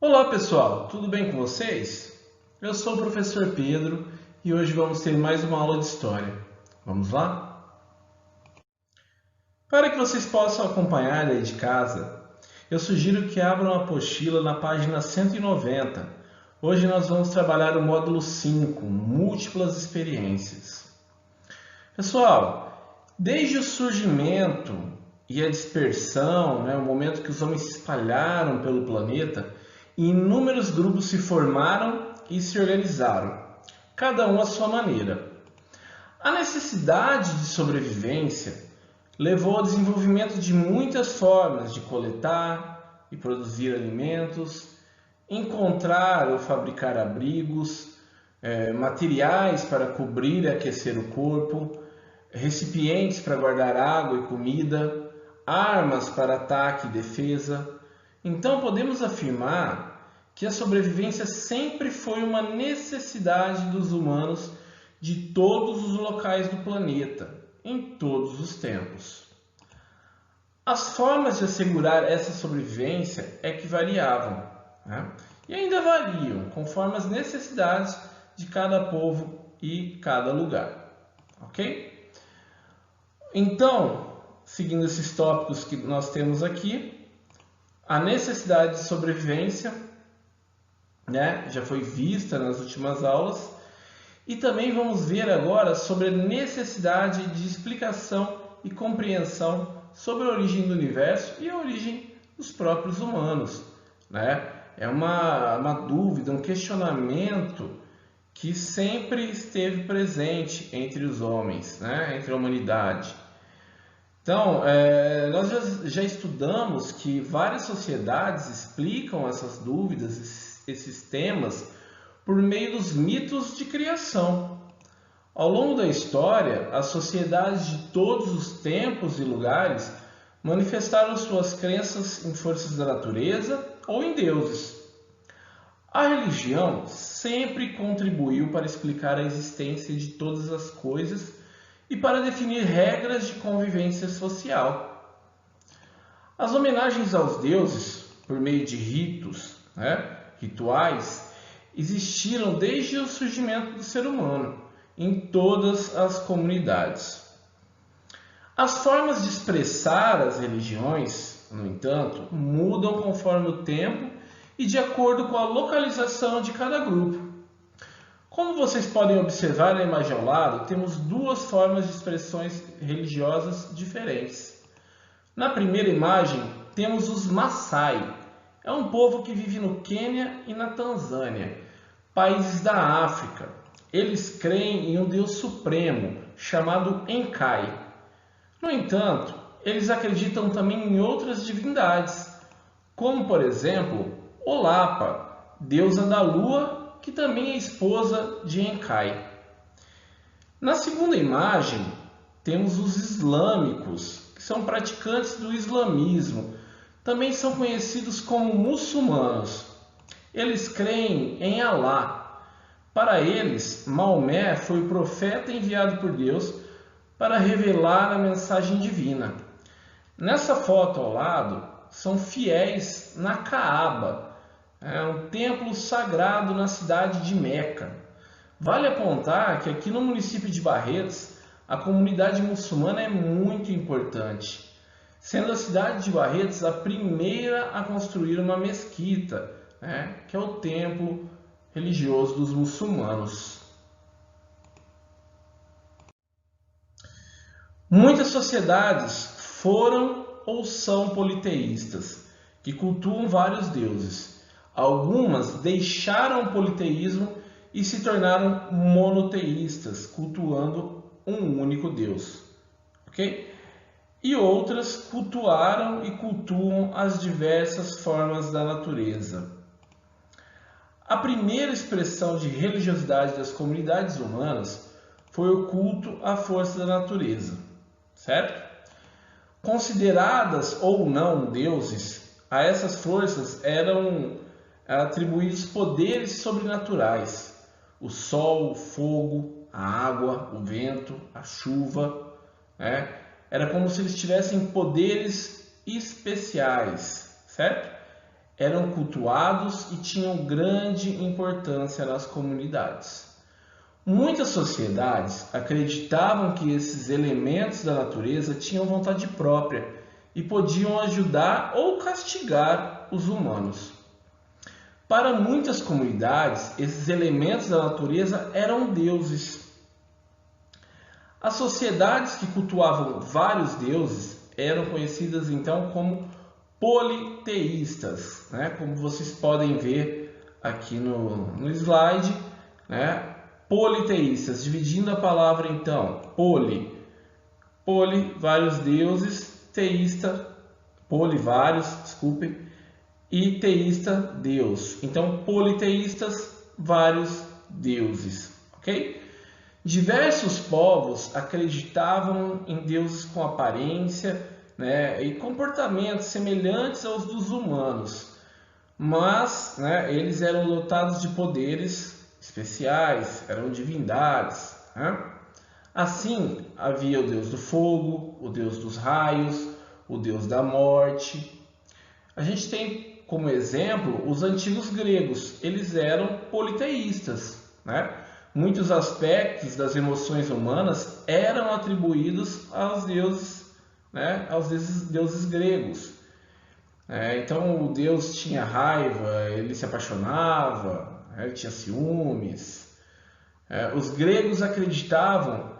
Olá pessoal, tudo bem com vocês? Eu sou o professor Pedro e hoje vamos ter mais uma aula de História. Vamos lá? Para que vocês possam acompanhar aí de casa, eu sugiro que abram a apostila na página 190. Hoje nós vamos trabalhar o módulo 5, Múltiplas Experiências. Pessoal, desde o surgimento e a dispersão, o momento que os homens se espalharam pelo planeta, inúmeros grupos se formaram e se organizaram, cada um à sua maneira. A necessidade de sobrevivência levou ao desenvolvimento de muitas formas de coletar e produzir alimentos, encontrar ou fabricar abrigos, materiais para cobrir e aquecer o corpo, recipientes para guardar água e comida, armas para ataque e defesa. Então podemos afirmar que a sobrevivência sempre foi uma necessidade dos humanos de todos os locais do planeta, em todos os tempos. As formas de assegurar essa sobrevivência é que variavam, e ainda variam conforme as necessidades de cada povo e cada lugar, ok? Então, seguindo esses tópicos que nós temos aqui, a necessidade de sobrevivência, já foi vista nas últimas aulas, e também vamos ver agora sobre a necessidade de explicação e compreensão sobre a origem do universo e a origem dos próprios humanos. É uma dúvida, um questionamento que sempre esteve presente entre os homens, entre a humanidade. Então, nós já estudamos que várias sociedades explicam essas dúvidas, esses temas, por meio dos mitos de criação. Ao longo da história, as sociedades de todos os tempos e lugares manifestaram suas crenças em forças da natureza ou em deuses. A religião sempre contribuiu para explicar a existência de todas as coisas e para definir regras de convivência social. As homenagens aos deuses, por meio de ritos, rituais, existiram desde o surgimento do ser humano, em todas as comunidades. As formas de expressar as religiões, no entanto, mudam conforme o tempo e de acordo com a localização de cada grupo. Como vocês podem observar na imagem ao lado, temos duas formas de expressões religiosas diferentes. Na primeira imagem, temos os Maasai. É um povo que vive no Quênia e na Tanzânia, países da África. Eles creem em um Deus supremo, chamado Enkai. No entanto, eles acreditam também em outras divindades, como, por exemplo, Olapa, deusa da lua, que também é esposa de Enkai. Na segunda imagem, temos os islâmicos, que são praticantes do islamismo. Também são conhecidos como muçulmanos. Eles creem em Alá. Para eles, Maomé foi o profeta enviado por Deus para revelar a mensagem divina. Nessa foto ao lado, são fiéis na Caaba, um templo sagrado na cidade de Meca. Vale apontar que aqui no município de Barretos, a comunidade muçulmana é muito importante, sendo a cidade de Barretos a primeira a construir uma mesquita, que é o templo religioso dos muçulmanos. Muitas sociedades foram ou são politeístas, que cultuam vários deuses. Algumas deixaram o politeísmo e se tornaram monoteístas, cultuando um único Deus. Ok? E outras cultuaram e cultuam as diversas formas da natureza. A primeira expressão de religiosidade das comunidades humanas foi o culto à força da natureza, certo? Consideradas ou não deuses, a essas forças eram atribuídos poderes sobrenaturais: o sol, o fogo, a água, o vento, a chuva. Era como se eles tivessem poderes especiais, certo? eram cultuados e tinham grande importância nas comunidades. Muitas sociedades acreditavam que esses elementos da natureza tinham vontade própria e podiam ajudar ou castigar os humanos. Para muitas comunidades, esses elementos da natureza eram deuses. As sociedades que cultuavam vários deuses eram conhecidas então como politeístas, né? Como vocês podem ver aqui no slide, né? Politeístas, dividindo a palavra então, poli, vários deuses, teísta, vários, desculpem, e teísta, Deus. Então, politeístas, vários deuses, ok? Diversos povos acreditavam em deuses com aparência, né, e comportamentos semelhantes aos dos humanos, mas, né, eles eram dotados de poderes especiais, eram divindades, né? Assim, havia o deus do fogo, o deus dos raios, o deus da morte. A gente tem como exemplo os antigos gregos, eles eram politeístas, né? Muitos aspectos das emoções humanas eram atribuídos aos deuses, né? Aos deuses gregos. Então o deus tinha raiva, ele se apaixonava, ele tinha ciúmes. Os gregos acreditavam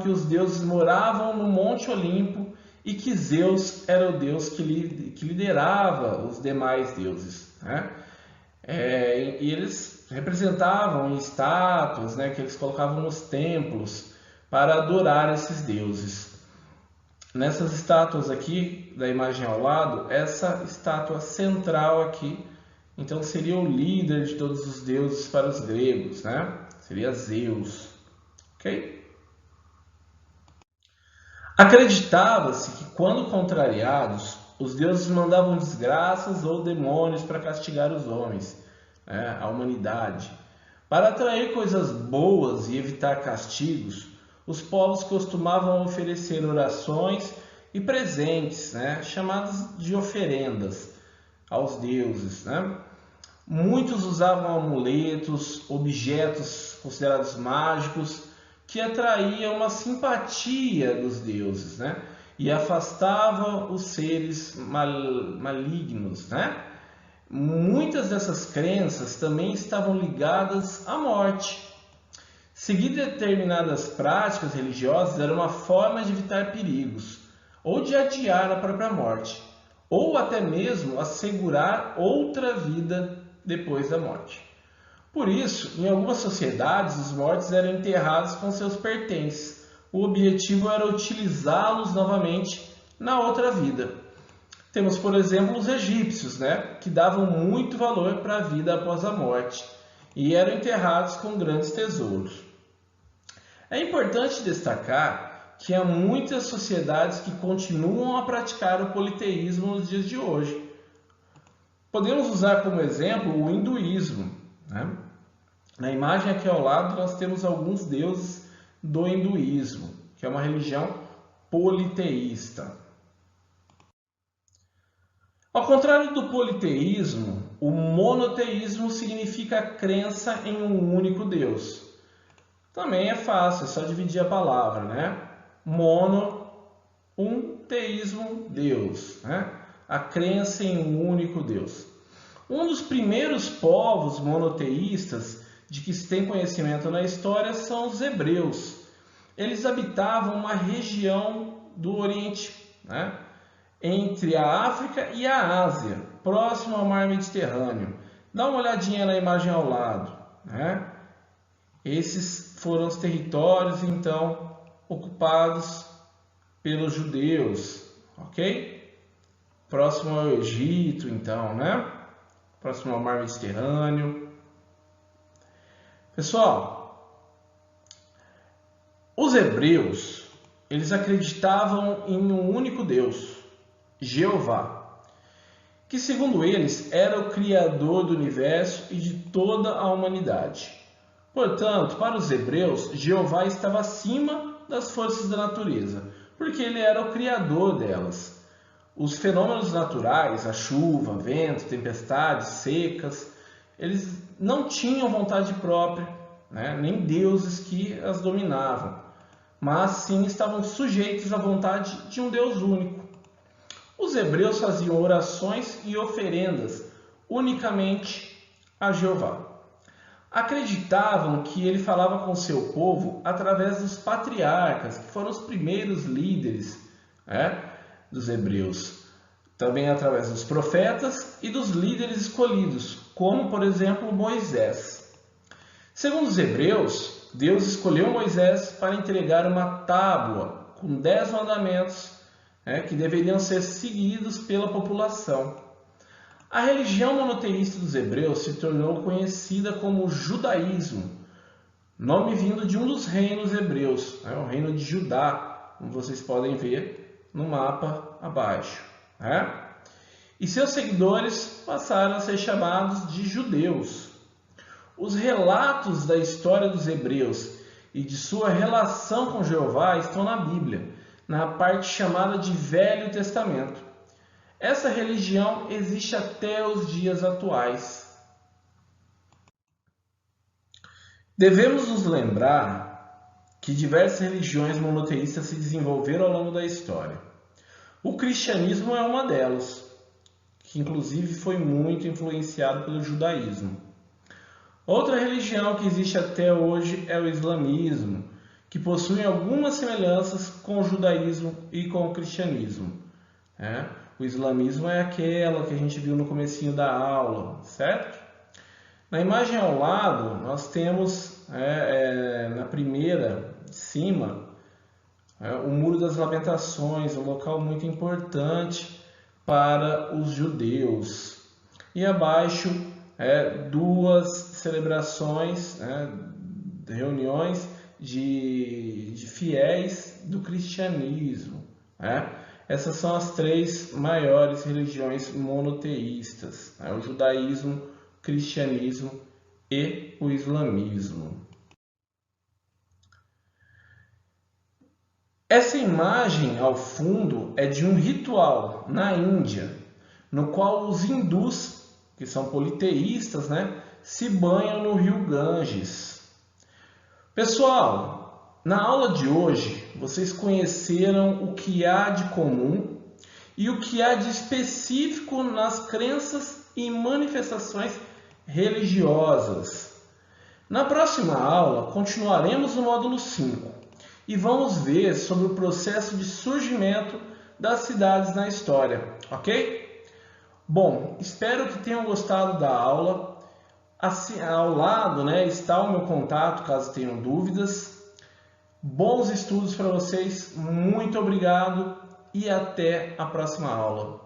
que os deuses moravam no Monte Olimpo e que Zeus era o deus que liderava os demais deuses, né? E eles representavam em estátuas, né, que eles colocavam nos templos para adorar esses deuses. Nessas estátuas aqui, da imagem ao lado, essa estátua central aqui, então seria o líder de todos os deuses para os gregos, né? Seria Zeus, ok? Acreditava-se que quando contrariados, os deuses mandavam desgraças ou demônios para castigar os homens, né, a humanidade. Para atrair coisas boas e evitar castigos, os povos costumavam oferecer orações e presentes, né, chamados de oferendas aos deuses, né? Muitos usavam amuletos, objetos considerados mágicos, que atraíam uma simpatia dos deuses, né? E afastavam os seres malignos, né? Muitas dessas crenças também estavam ligadas à morte. Seguir determinadas práticas religiosas era uma forma de evitar perigos, ou de adiar a própria morte, ou até mesmo assegurar outra vida depois da morte. Por isso, em algumas sociedades, os mortos eram enterrados com seus pertences. O objetivo era utilizá-los novamente na outra vida. Temos, por exemplo, os egípcios, né, que davam muito valor para a vida após a morte e eram enterrados com grandes tesouros. É importante destacar que há muitas sociedades que continuam a praticar o politeísmo nos dias de hoje. Podemos usar como exemplo o hinduísmo, né? Na imagem aqui ao lado nós temos alguns deuses do hinduísmo, que é uma religião politeísta. Ao contrário do politeísmo, o monoteísmo significa a crença em um único Deus. Também é fácil, é só dividir a palavra, né? Mono, um, teísmo, Deus, né? A crença em um único Deus. Um dos primeiros povos monoteístas de que se tem conhecimento na história são os hebreus. Eles habitavam uma região do Oriente, né, entre a África e a Ásia, próximo ao mar Mediterrâneo. Dá uma olhadinha na imagem ao lado, né? Esses foram os territórios, então, ocupados pelos judeus, ok? Próximo ao Egito, então, né? Próximo ao mar Mediterrâneo. Pessoal, os hebreus, eles acreditavam em um único Deus, Jeová, que segundo eles era o Criador do universo e de toda a humanidade. Portanto, para os hebreus, Jeová estava acima das forças da natureza, porque ele era o Criador delas. os fenômenos naturais, a chuva, vento, tempestades, secas, eles não tinham vontade própria, né? Nem deuses que as dominavam, mas sim estavam sujeitos à vontade de um Deus único. Os hebreus faziam orações e oferendas unicamente a Jeová. Acreditavam que ele falava com seu povo através dos patriarcas, que foram os primeiros líderes, né, dos hebreus. Também através dos profetas e dos líderes escolhidos, como, por exemplo, Moisés. Segundo os hebreus, Deus escolheu Moisés para entregar uma tábua com 10 mandamentos, que deveriam ser seguidos pela população. A religião monoteísta dos hebreus se tornou conhecida como judaísmo, nome vindo de um dos reinos hebreus, o reino de Judá, como vocês podem ver no mapa abaixo. E seus seguidores passaram a ser chamados de judeus. Os relatos da história dos hebreus e de sua relação com Jeová estão na Bíblia, na parte chamada de Velho Testamento. Essa religião existe até os dias atuais. Devemos nos lembrar que diversas religiões monoteístas se desenvolveram ao longo da história. O cristianismo é uma delas, que inclusive foi muito influenciado pelo judaísmo. Outra religião que existe até hoje é o islamismo, que possui algumas semelhanças com o judaísmo e com o cristianismo. O islamismo é aquela que a gente viu no comecinho da aula, certo? Na imagem ao lado, nós temos, na primeira, de cima, o Muro das Lamentações, um local muito importante para os judeus. E abaixo, duas celebrações, reuniões de fiéis do cristianismo. Essas são as 3 maiores religiões monoteístas: o judaísmo, o cristianismo e o islamismo. Essa imagem ao fundo é de um ritual na Índia, no qual os hindus, que são politeístas, se banham no rio Ganges. Pessoal, na aula de hoje, vocês conheceram o que há de comum e o que há de específico nas crenças e manifestações religiosas. Na próxima aula, continuaremos no módulo 5 e vamos ver sobre o processo de surgimento das cidades na história, ok? Bom, espero que tenham gostado da aula. Assim, ao lado, está o meu contato, caso tenham dúvidas. Bons estudos para vocês, muito obrigado e até a próxima aula.